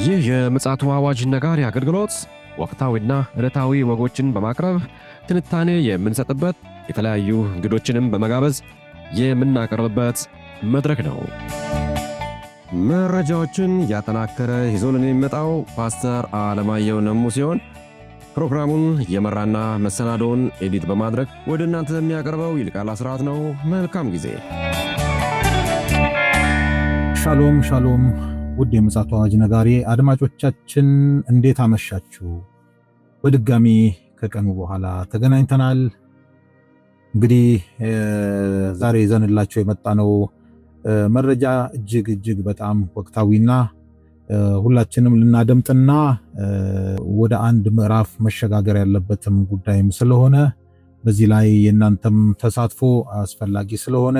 ይህ የምፅዓቱ አዋጅ ነጋሪ አገልግሎት ወቅታዊና ዕለታዊ ወጎችን በማቅረብ ትንታኔ የምንሰጥበት የተለያዩ እንግዶችንም በመጋበዝ የምናቀርብበት መድረክ ነው። መረጃዎችን ያጠናከረ ይዞልን የሚመጣው ፓስተር አለማየሁ ነሙ ሲሆን ፕሮግራሙን የመራና መሰናዶውን ኤዲት በማድረግ ወደ እናንተ የሚያቀርበው ይልቃል አስራት ነው። መልካም ጊዜ። ሻሎም ሻሎም። ውድ የምፅዓቱ አዋጅ ነጋሪ አድማጮቻችን እንዴት አመሻችሁ? በድጋሚ ከቀኑ በኋላ ተገናኝተናል። እንግዲህ ዛሬ ይዘንላችሁ የመጣነው መረጃ እጅግ በጣም ወቅታዊና ሁላችንም ልናደምጥና ወደ አንድ ምዕራፍ መሸጋገር ያለበትም ጉዳይም ስለሆነ በዚህ ላይ የእናንተም ተሳትፎ አስፈላጊ ስለሆነ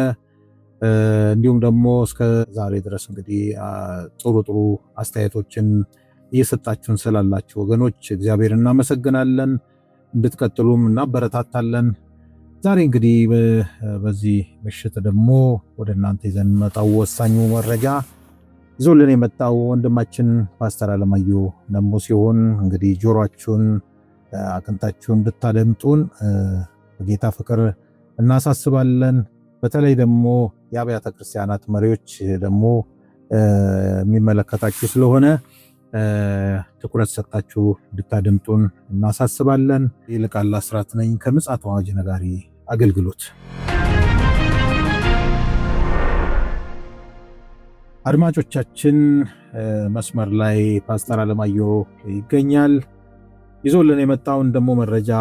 እንዲሁም ደግሞ እስከ ዛሬ ድረስ እንግዲህ ጥሩ አስተያየቶችን እየሰጣችሁን ስላላችሁ ወገኖች እግዚአብሔር እናመሰግናለን። እንድትቀጥሉም እናበረታታለን። ዛሬ እንግዲህ በዚህ ምሽት ደግሞ ወደ እናንተ ይዘን መጣው ወሳኙ መረጃ ይዞልን የመጣው ወንድማችን ፓስተር አለማየሁ ነሙ ሲሆን እንግዲህ ጆሮአችሁን አቅንታችሁን እንድታደምጡን በጌታ ፍቅር እናሳስባለን። በተለይ ደግሞ የአብያተ ክርስቲያናት መሪዎች ደግሞ የሚመለከታችሁ ስለሆነ ትኩረት ሰጣችሁ እንድታደምጡን እናሳስባለን። ይልቃል አስራት ነኝ ከምፅዓቱ አዋጅ ነጋሪ አገልግሎት። አድማጮቻችን መስመር ላይ ፓስተር አለማየሁ ይገኛል። ይዞልን የመጣውን ደግሞ መረጃ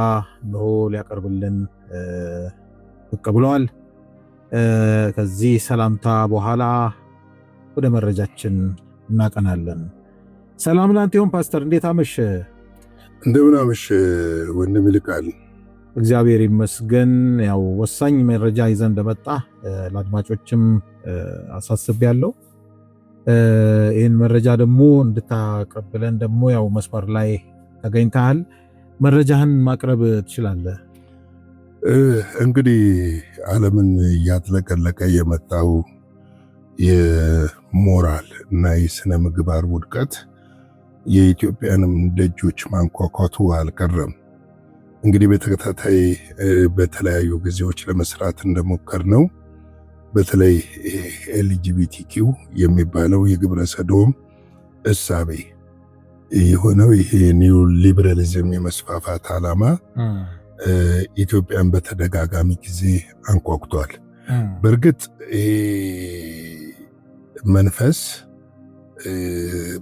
ነው ሊያቀርብልን ብቅ ብለዋል። ከዚህ ሰላምታ በኋላ ወደ መረጃችን እናቀናለን። ሰላም ላንተ ይሁን ፓስተር፣ እንዴት አመሸ? እንደምን አመሸ ወንድም ይልቃል? እግዚአብሔር ይመስገን። ያው ወሳኝ መረጃ ይዘን እንደመጣ ለአድማጮችም አሳስቤያለሁ። ይህን መረጃ ደግሞ እንድታቀብለን ደግሞ ያው መስመር ላይ ተገኝተሃል። መረጃህን ማቅረብ ትችላለህ? እንግዲህ ዓለምን እያጥለቀለቀ የመጣው የሞራል እና የስነ ምግባር ውድቀት የኢትዮጵያንም ደጆች ማንኳኳቱ አልቀረም። እንግዲህ በተከታታይ በተለያዩ ጊዜዎች ለመስራት እንደሞከር ነው በተለይ ኤልጂቢቲኪው የሚባለው የግብረ ሰዶም እሳቤ የሆነው ይሄ ኒው ሊበራሊዝም የመስፋፋት ዓላማ ኢትዮጵያን በተደጋጋሚ ጊዜ አንኳኩቷል። በእርግጥ መንፈስ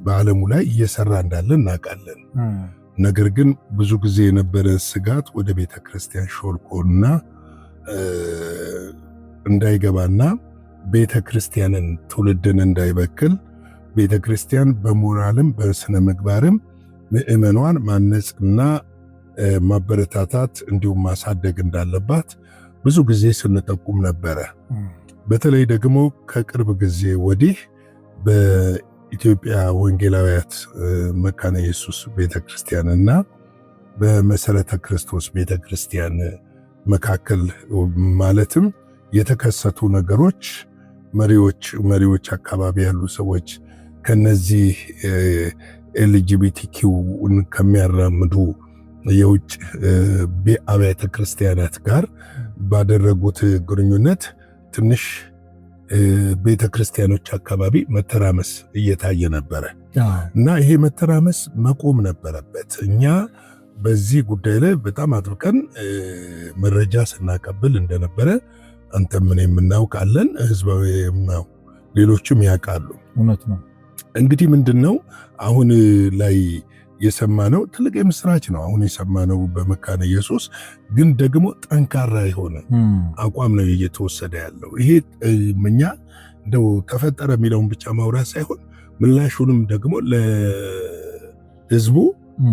በዓለሙ ላይ እየሰራ እንዳለ እናውቃለን። ነገር ግን ብዙ ጊዜ የነበረ ስጋት ወደ ቤተክርስቲያን ሾልኮና እንዳይገባና ቤተክርስቲያንን ትውልድን እንዳይበክል ቤተክርስቲያን በሞራልም በስነ ምግባርም ምእመኗን ማነጽና ማበረታታት እንዲሁም ማሳደግ እንዳለባት ብዙ ጊዜ ስንጠቁም ነበረ። በተለይ ደግሞ ከቅርብ ጊዜ ወዲህ በኢትዮጵያ ወንጌላውያት መካነ ኢየሱስ ቤተክርስቲያንና በመሰረተ ክርስቶስ ቤተክርስቲያን መካከል ማለትም የተከሰቱ ነገሮች መሪዎች አካባቢ ያሉ ሰዎች ከነዚህ ኤልጂቢቲኪውን ከሚያራምዱ የውጭ አብያተ ክርስቲያናት ጋር ባደረጉት ግንኙነት ትንሽ ቤተክርስቲያኖች አካባቢ መተራመስ እየታየ ነበረ እና ይሄ መተራመስ መቆም ነበረበት። እኛ በዚህ ጉዳይ ላይ በጣም አጥብቀን መረጃ ስናቀብል እንደነበረ አንተም እኔም እናውቃለን፣ ህዝባዊ ነው፣ ሌሎችም ያውቃሉ። እውነት ነው። እንግዲህ ምንድነው አሁን ላይ የሰማነው ትልቅ የምስራች ነው። አሁን የሰማነው በመካነ ኢየሱስ ግን ደግሞ ጠንካራ የሆነ አቋም ነው እየተወሰደ ያለው። ይሄ እኛ እንደው ተፈጠረ የሚለውን ብቻ ማውራት ሳይሆን ምላሹንም ደግሞ ለህዝቡ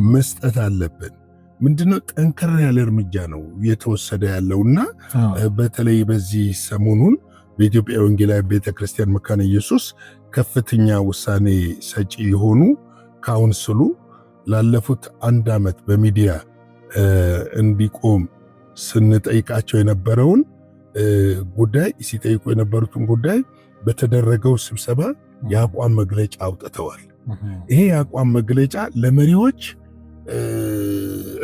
መስጠት አለብን። ምንድነው ጠንከር ያለ እርምጃ ነው እየተወሰደ ያለውና በተለይ በዚህ ሰሞኑን በኢትዮጵያ ወንጌላዊ ቤተክርስቲያን መካነ ኢየሱስ ከፍተኛ ውሳኔ ሰጪ የሆኑ ካውንስሉ ላለፉት 1 ዓመት በሚዲያ እንዲቆም ስንጠይቃቸው የነበረውን ጉዳይ ሲጠይቁ የነበሩትን ጉዳይ በተደረገው ስብሰባ የአቋም መግለጫ አውጥተዋል። ይሄ የአቋም መግለጫ ለመሪዎች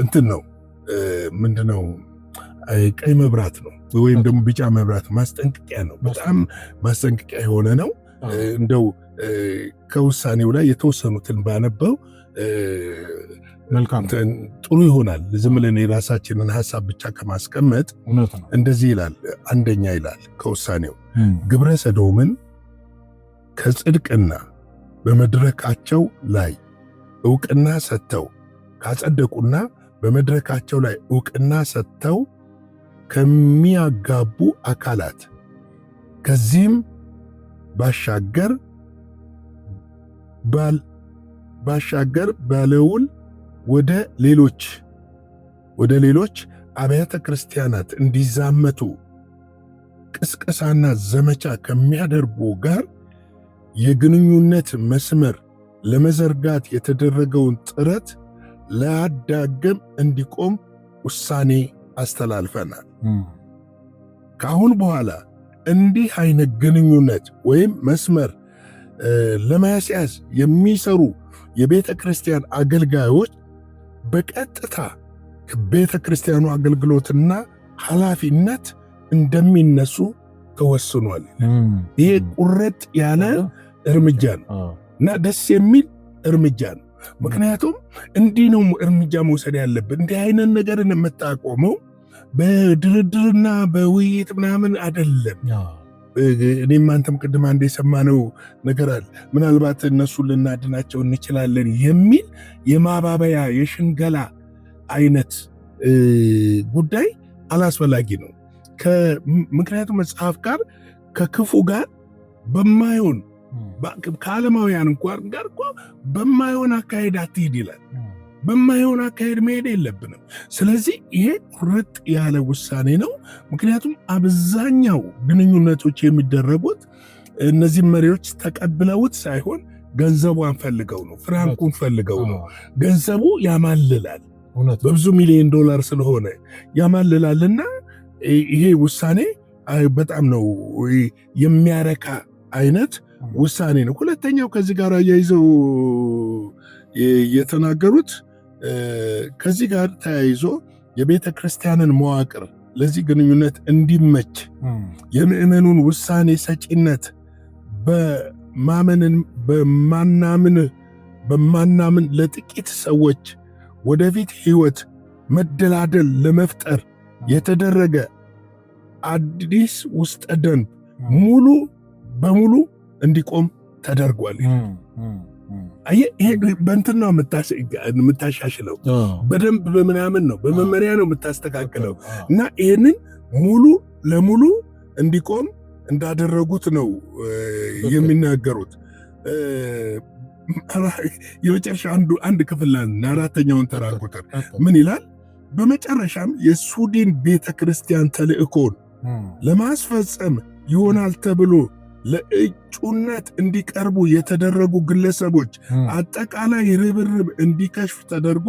እንትን ነው ምንድነው ቀይ መብራት ነው ወይም ደግሞ ቢጫ መብራት ማስጠንቀቂያ ነው። በጣም ማስጠንቀቂያ የሆነ ነው። እንደው ከውሳኔው ላይ የተወሰኑትን ባነበው መልካም ጥሩ ይሆናል። ዝም ብለን የራሳችንን ሐሳብ ብቻ ከማስቀመጥ እንደዚህ ይላል። አንደኛ ይላል ከውሳኔው ግብረ ሰዶምን ከጽድቅና በመድረካቸው ላይ ዕውቅና ሰጥተው ካጸደቁና በመድረካቸው ላይ ዕውቅና ሰጥተው ከሚያጋቡ አካላት ከዚህም ባሻገር ባለውል ወደ ሌሎች አብያተ ክርስቲያናት እንዲዛመቱ ቅስቀሳና ዘመቻ ከሚያደርጉ ጋር የግንኙነት መስመር ለመዘርጋት የተደረገውን ጥረት ለአዳግም እንዲቆም ውሳኔ አስተላልፈናል። ከአሁን በኋላ እንዲህ አይነት ግንኙነት ወይም መስመር ለማስያዝ የሚሰሩ የቤተ ክርስቲያን አገልጋዮች በቀጥታ ከቤተ ክርስቲያኑ አገልግሎትና ኃላፊነት እንደሚነሱ ተወስኗል። ይሄ ቁርጥ ያለ እርምጃ ነው እና ደስ የሚል እርምጃ ነው። ምክንያቱም እንዲህ ነው እርምጃ መውሰድ ያለብን። እንዲህ አይነት ነገርን የምታቆመው በድርድርና በውይይት ምናምን አይደለም። እኔም አንተም ቅድም አንድ የሰማነው ነገር አለ። ምናልባት እነሱን ልናድናቸው እንችላለን የሚል የማባበያ የሽንገላ አይነት ጉዳይ አላስፈላጊ ነው። ምክንያቱም መጽሐፍ ጋር ከክፉ ጋር በማይሆን ከዓለማውያን እንኳን ጋር እኮ በማይሆን አካሄድ አትሂድ ይላል። በማይሆን አካሄድ መሄድ የለብንም። ስለዚህ ይሄ ቁርጥ ያለ ውሳኔ ነው። ምክንያቱም አብዛኛው ግንኙነቶች የሚደረጉት እነዚህ መሪዎች ተቀብለውት ሳይሆን ገንዘቧን ፈልገው ነው፣ ፍራንኩን ፈልገው ነው። ገንዘቡ ያማልላል፣ በብዙ ሚሊዮን ዶላር ስለሆነ ያማልላልና ይሄ ውሳኔ በጣም ነው የሚያረካ አይነት ውሳኔ ነው። ሁለተኛው ከዚህ ጋር አያይዘው የተናገሩት ከዚህ ጋር ተያይዞ የቤተ ክርስቲያንን መዋቅር ለዚህ ግንኙነት እንዲመች የምእመኑን ውሳኔ ሰጪነት በማናምን ለጥቂት ሰዎች ወደፊት ሕይወት መደላደል ለመፍጠር የተደረገ አዲስ ውስጠ ደንብ ሙሉ በሙሉ እንዲቆም ተደርጓል። ይሄ በእንትን ነው የምታሻሽለው፣ በደንብ በምናምን ነው በመመሪያ ነው የምታስተካክለው እና ይህንን ሙሉ ለሙሉ እንዲቆም እንዳደረጉት ነው የሚናገሩት። የመጨረሻ አንድ ክፍል አራተኛውን ተራ ቁጥር ምን ይላል? በመጨረሻም የሱዲን ቤተ ክርስቲያን ተልእኮን ለማስፈጸም ይሆናል ተብሎ ለእጩነት እንዲቀርቡ የተደረጉ ግለሰቦች አጠቃላይ ርብርብ እንዲከሽፍ ተደርጎ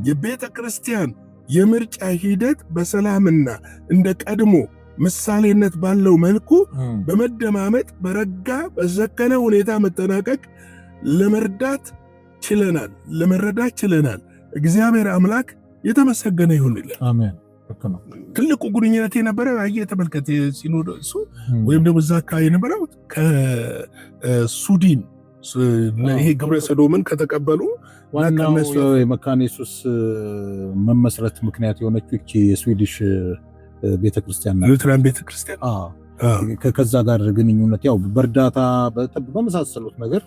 የቤተ ክርስቲያን የምርጫ ሂደት በሰላምና እንደ ቀድሞ ምሳሌነት ባለው መልኩ በመደማመጥ በረጋ በሰከነ ሁኔታ መጠናቀቅ ለመረዳት ችለናል። እግዚአብሔር አምላክ የተመሰገነ ይሁን ይላል። አሜን። ትልቁ ግንኙነት የነበረው ተመልከት፣ ሲኖዶሱ ወይም ደግሞ እዛ አካባቢ የነበረው ከሱዲን ይሄ ግብረ ሰዶምን ከተቀበሉ ዋናው የመካነ ኢየሱስ መመስረት ምክንያት የሆነችው እቺ የስዊዲሽ ቤተክርስቲያን ሉትራን ቤተክርስቲያን ከዛ ጋር ግንኙነት ያው በእርዳታ በመሳሰሉት ነገር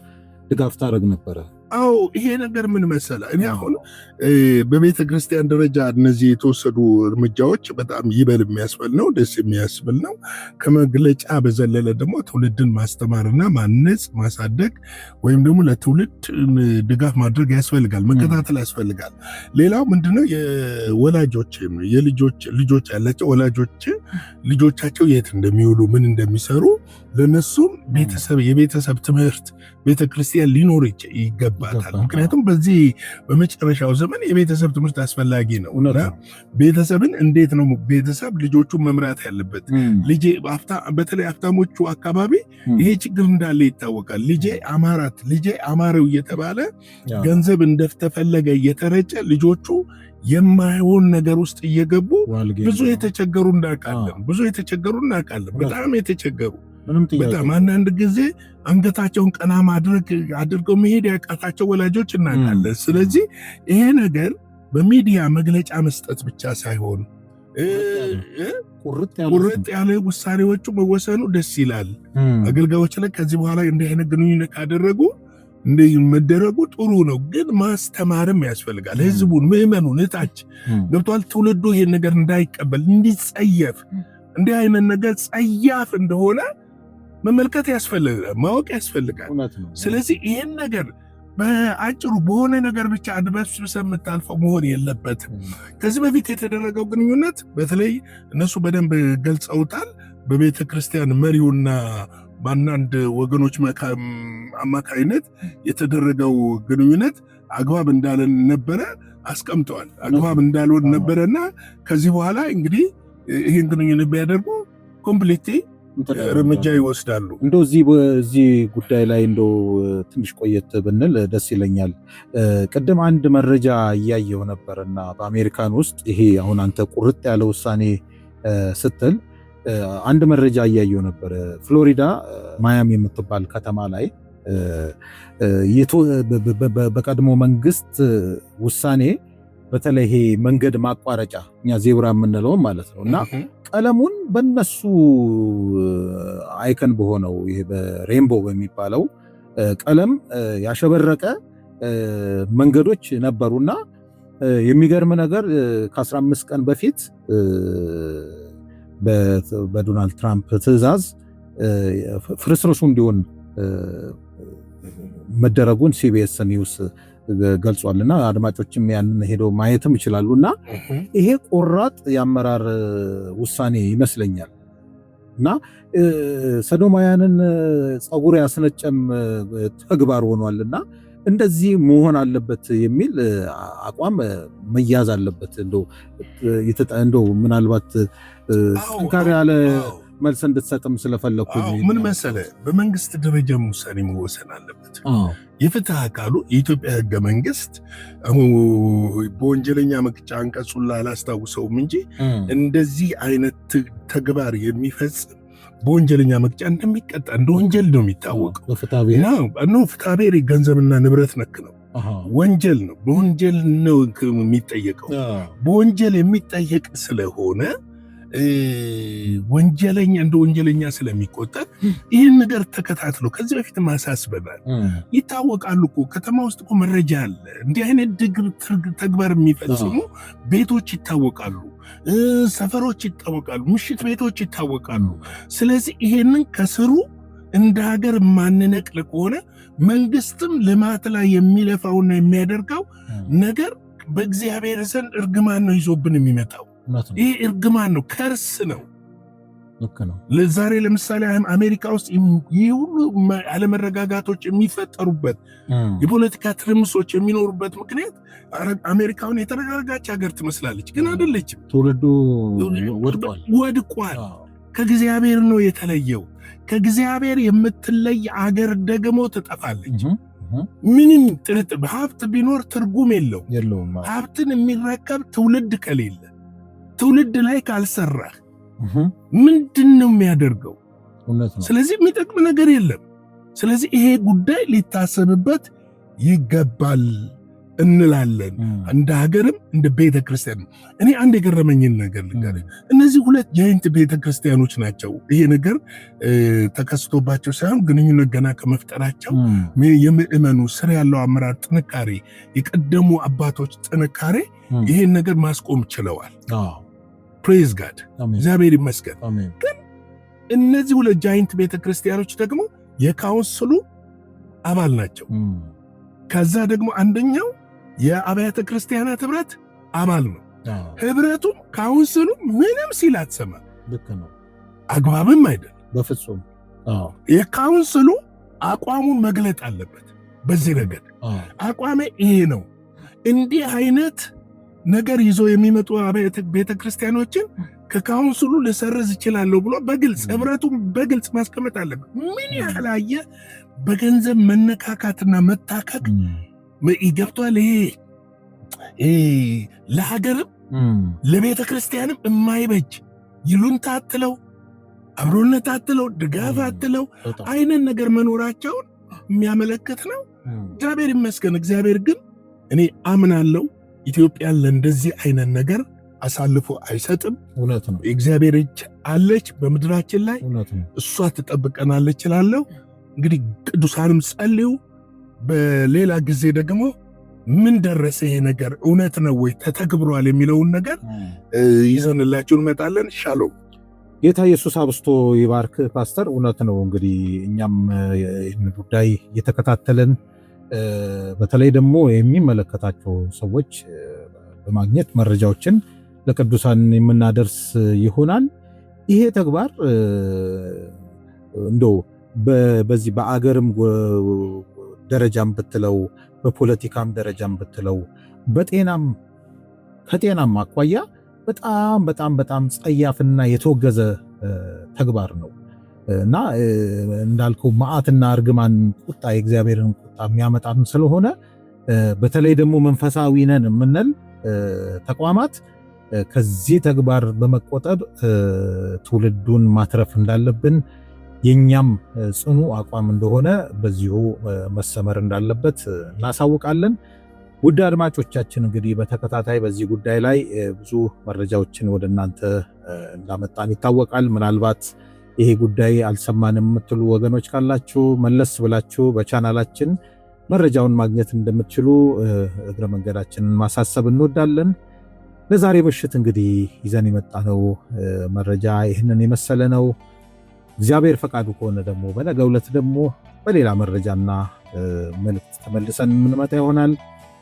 ድጋፍ ታደርግ ነበረ። አዎ ይሄ ነገር ምን መሰለ፣ እኔ አሁን በቤተ ክርስቲያን ደረጃ እነዚህ የተወሰዱ እርምጃዎች በጣም ይበል የሚያስብል ነው፣ ደስ የሚያስብል ነው። ከመግለጫ በዘለለ ደግሞ ትውልድን ማስተማርና ማነጽ ማሳደግ ወይም ደግሞ ለትውልድ ድጋፍ ማድረግ ያስፈልጋል፣ መከታተል ያስፈልጋል። ሌላው ምንድነው የወላጆች ልጆች ያላቸው ወላጆች ልጆቻቸው የት እንደሚውሉ ምን እንደሚሰሩ ለነሱም የቤተሰብ ትምህርት ቤተክርስቲያን ሊኖር ይገባል። ይገባታል። ምክንያቱም በዚህ በመጨረሻው ዘመን የቤተሰብ ትምህርት አስፈላጊ ነው እና ቤተሰብን እንዴት ነው ቤተሰብ ልጆቹን መምራት ያለበት? ልጄ በተለይ ሀብታሞቹ አካባቢ ይሄ ችግር እንዳለ ይታወቃል። ልጄ አማራት፣ ልጄ አማረው እየተባለ ገንዘብ እንደተፈለገ እየተረጨ ልጆቹ የማይሆን ነገር ውስጥ እየገቡ ብዙ የተቸገሩ እናውቃለን። በጣም የተቸገሩ በጣም አንዳንድ ጊዜ አንገታቸውን ቀና አድርገው መሄድ ያቃታቸው ወላጆች እናውቃለን። ስለዚህ ይሄ ነገር በሚዲያ መግለጫ መስጠት ብቻ ሳይሆን ቁርጥ ያለ ውሳኔዎቹ መወሰኑ ደስ ይላል። አገልጋዮች ላይ ከዚህ በኋላ እንዲህ አይነት ግንኙነት ካደረጉ መደረጉ ጥሩ ነው፣ ግን ማስተማርም ያስፈልጋል። ህዝቡን፣ ምዕመኑን እታች ገብቷል። ትውልዱ ይሄን ነገር እንዳይቀበል እንዲጸየፍ፣ እንዲህ አይነት ነገር ጸያፍ እንደሆነ መመልከት ያስፈልጋል፣ ማወቅ ያስፈልጋል። ስለዚህ ይህን ነገር በአጭሩ በሆነ ነገር ብቻ አድበስብሰ የምታልፈው መሆን የለበትም። ከዚህ በፊት የተደረገው ግንኙነት በተለይ እነሱ በደንብ ገልጸውታል። በቤተ ክርስቲያን መሪውና በአንዳንድ ወገኖች አማካይነት የተደረገው ግንኙነት አግባብ እንዳለን ነበረ አስቀምጠዋል። አግባብ እንዳልሆን ነበረና ከዚህ በኋላ እንግዲህ ይህን ግንኙነት ቢያደርጉ ኮምፕሊት እርምጃ ይወስዳሉ። እንደው እዚህ ጉዳይ ላይ እንደው ትንሽ ቆየት ብንል ደስ ይለኛል። ቅድም አንድ መረጃ እያየው ነበርና በአሜሪካን ውስጥ ይሄ አሁን አንተ ቁርጥ ያለ ውሳኔ ስትል አንድ መረጃ እያየው ነበር። ፍሎሪዳ ማያሚ የምትባል ከተማ ላይ በቀድሞ መንግስት ውሳኔ በተለይ ይሄ መንገድ ማቋረጫ እኛ ዜብራ የምንለው ማለት ነው እና ቀለሙን በነሱ አይከን በሆነው ይሄ በሬንቦ በሚባለው ቀለም ያሸበረቀ መንገዶች ነበሩና የሚገርም ነገር ከ15 ቀን በፊት በዶናልድ ትራምፕ ትዕዛዝ ፍርስርሱ እንዲሆን መደረጉን ሲቢኤስ ኒውስ ገልጿልና አድማጮችም ያንን ሄደው ማየትም ይችላሉና ይሄ ቆራጥ የአመራር ውሳኔ ይመስለኛል እና ሰዶማውያንን ፀጉር ያስነጨም ተግባር ሆኗልና እንደዚህ መሆን አለበት የሚል አቋም መያዝ አለበት። እንደው ምናልባት ጠንካራ ያለ መልስ እንድትሰጥም ስለፈለኩ ምን መሰለ፣ በመንግስት ደረጃ ውሳኔ መወሰን አለበት። የፍትህ አካሉ የኢትዮጵያ ህገ መንግስት በወንጀለኛ መቅጫ አንቀጹን አላስታውሰውም እንጂ እንደዚህ አይነት ተግባር የሚፈጽም በወንጀለኛ መቅጫ እንደሚቀጣ እንደ ወንጀል ነው የሚታወቀው። ፍትሐብሔር ገንዘብና ንብረት ነክ ነው፣ ወንጀል ነው። በወንጀል ነው የሚጠየቀው። በወንጀል የሚጠየቅ ስለሆነ ወንጀለኛ እንደ ወንጀለኛ ስለሚቆጠር ይህን ነገር ተከታትሎ ከዚህ በፊት ማሳስበናል። ይታወቃሉ እኮ ከተማ ውስጥ እኮ መረጃ አለ። እንዲህ አይነት ተግባር የሚፈጽሙ ቤቶች ይታወቃሉ፣ ሰፈሮች ይታወቃሉ፣ ምሽት ቤቶች ይታወቃሉ። ስለዚህ ይሄንን ከስሩ እንደ ሀገር ማንነቅል ከሆነ መንግስትም ልማት ላይ የሚለፋውና የሚያደርገው ነገር በእግዚአብሔር ዘንድ እርግማን ነው ይዞብን የሚመጣው። ይህ እርግማን ነው፣ ከርስ ነው። ዛሬ ለምሳሌ አሜሪካ ውስጥ ይህ ሁሉ አለመረጋጋቶች የሚፈጠሩበት የፖለቲካ ትርምሶች የሚኖሩበት ምክንያት አሜሪካውን የተረጋጋች ሀገር ትመስላለች፣ ግን አይደለችም። ትውልዱ ወድቋል። ከእግዚአብሔር ነው የተለየው። ከእግዚአብሔር የምትለይ አገር ደግሞ ትጠፋለች። ምንም ጥርጥር ሀብት ቢኖር ትርጉም የለውም። ሀብትን የሚረከብ ትውልድ ከሌለ፣ ትውልድ ላይ ካልሰራህ ምንድን ነው የሚያደርገው? ስለዚህ የሚጠቅም ነገር የለም። ስለዚህ ይሄ ጉዳይ ሊታሰብበት ይገባል እንላለን፣ እንደ ሀገርም እንደ ቤተ ክርስቲያን። እኔ አንድ የገረመኝን ነገር ልንገርህ። እነዚህ ሁለት ጃይንት ቤተ ክርስቲያኖች ናቸው። ይሄ ነገር ተከስቶባቸው ሳይሆን ግንኙነት ገና ከመፍጠራቸው የምዕመኑ ስር ያለው አመራር ጥንካሬ፣ የቀደሙ አባቶች ጥንካሬ ይሄን ነገር ማስቆም ችለዋል። ፕሬዝ ጋድ፣ እግዚአብሔር ይመስገን። ግን እነዚህ ሁለት ጃይንት ቤተ ክርስቲያኖች ደግሞ የካውንስሉ አባል ናቸው። ከዛ ደግሞ አንደኛው የአብያተ ክርስቲያናት ህብረት አባል ነው። ህብረቱም ካውንስሉ ምንም ሲል አትሰማ። አግባብም አይደል በፍጹም። የካውንስሉ አቋሙን መግለጥ አለበት። በዚህ ነገር አቋሜ ይሄ ነው። እንዲህ አይነት ነገር ይዞ የሚመጡ ቤተክርስቲያኖችን ከካውንስሉ ልሰርዝ ይችላለሁ ብሎ በግልጽ ህብረቱን በግልጽ ማስቀመጥ አለበት። ምን ያህል አየ በገንዘብ መነካካትና መታከክ ይገብቷል። ይሄ ለሀገርም ለቤተ ክርስቲያንም የማይበጅ ይሉንታ አትለው አብሮነት አትለው ድጋፍ አትለው አይነት ነገር መኖራቸውን የሚያመለክት ነው። እግዚአብሔር ይመስገን። እግዚአብሔር ግን እኔ አምናለሁ ኢትዮጵያን ለእንደዚህ አይነት ነገር አሳልፎ አይሰጥም። እውነት ነው። እግዚአብሔር እጅ አለች በምድራችን ላይ፣ እሷ ትጠብቀናለች እላለሁ። እንግዲህ ቅዱሳንም ጸልዩ። በሌላ ጊዜ ደግሞ ምን ደረሰ ይሄ ነገር እውነት ነው ወይ ተተግብሯል የሚለውን ነገር ይዘንላችሁ እንመጣለን። ሻሎም። ጌታ ኢየሱስ አብስቶ ይባርክ ፓስተር። እውነት ነው። እንግዲህ እኛም ይህን ጉዳይ እየተከታተልን በተለይ ደግሞ የሚመለከታቸው ሰዎች በማግኘት መረጃዎችን ለቅዱሳን የምናደርስ ይሆናል። ይሄ ተግባር እንደው በዚህ በአገርም ደረጃም ብትለው በፖለቲካም ደረጃም ብትለው በጤናም ከጤናም አኳያ በጣም በጣም በጣም ጸያፍና የተወገዘ ተግባር ነው እና እንዳልከው መዓትና እርግማን ቁጣ የእግዚአብሔርን ቁጣ የሚያመጣም ስለሆነ በተለይ ደግሞ መንፈሳዊ ነን የምንል ተቋማት ከዚህ ተግባር በመቆጠብ ትውልዱን ማትረፍ እንዳለብን የኛም ጽኑ አቋም እንደሆነ በዚሁ መሰመር እንዳለበት እናሳውቃለን። ውድ አድማጮቻችን እንግዲህ በተከታታይ በዚህ ጉዳይ ላይ ብዙ መረጃዎችን ወደ እናንተ እንዳመጣን ይታወቃል። ምናልባት ይሄ ጉዳይ አልሰማንም የምትሉ ወገኖች ካላችሁ መለስ ብላችሁ በቻናላችን መረጃውን ማግኘት እንደምትችሉ እግረ መንገዳችንን ማሳሰብ እንወዳለን። ለዛሬ ምሽት እንግዲህ ይዘን የመጣነው መረጃ ይህንን የመሰለ ነው። እግዚአብሔር ፈቃዱ ከሆነ ደግሞ በነገው ዕለት ደግሞ በሌላ መረጃና መልእክት ተመልሰን የምንመጣ ይሆናል።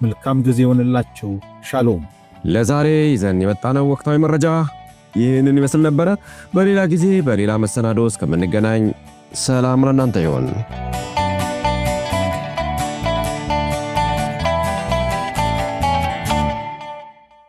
መልካም ጊዜ ይሆንላችሁ። ሻሎም። ለዛሬ ይዘን የመጣነው ወቅታዊ መረጃ ይህንን ይመስል ነበረ። በሌላ ጊዜ በሌላ መሰናዶ እስከምንገናኝ ሰላም ለእናንተ ይሆን።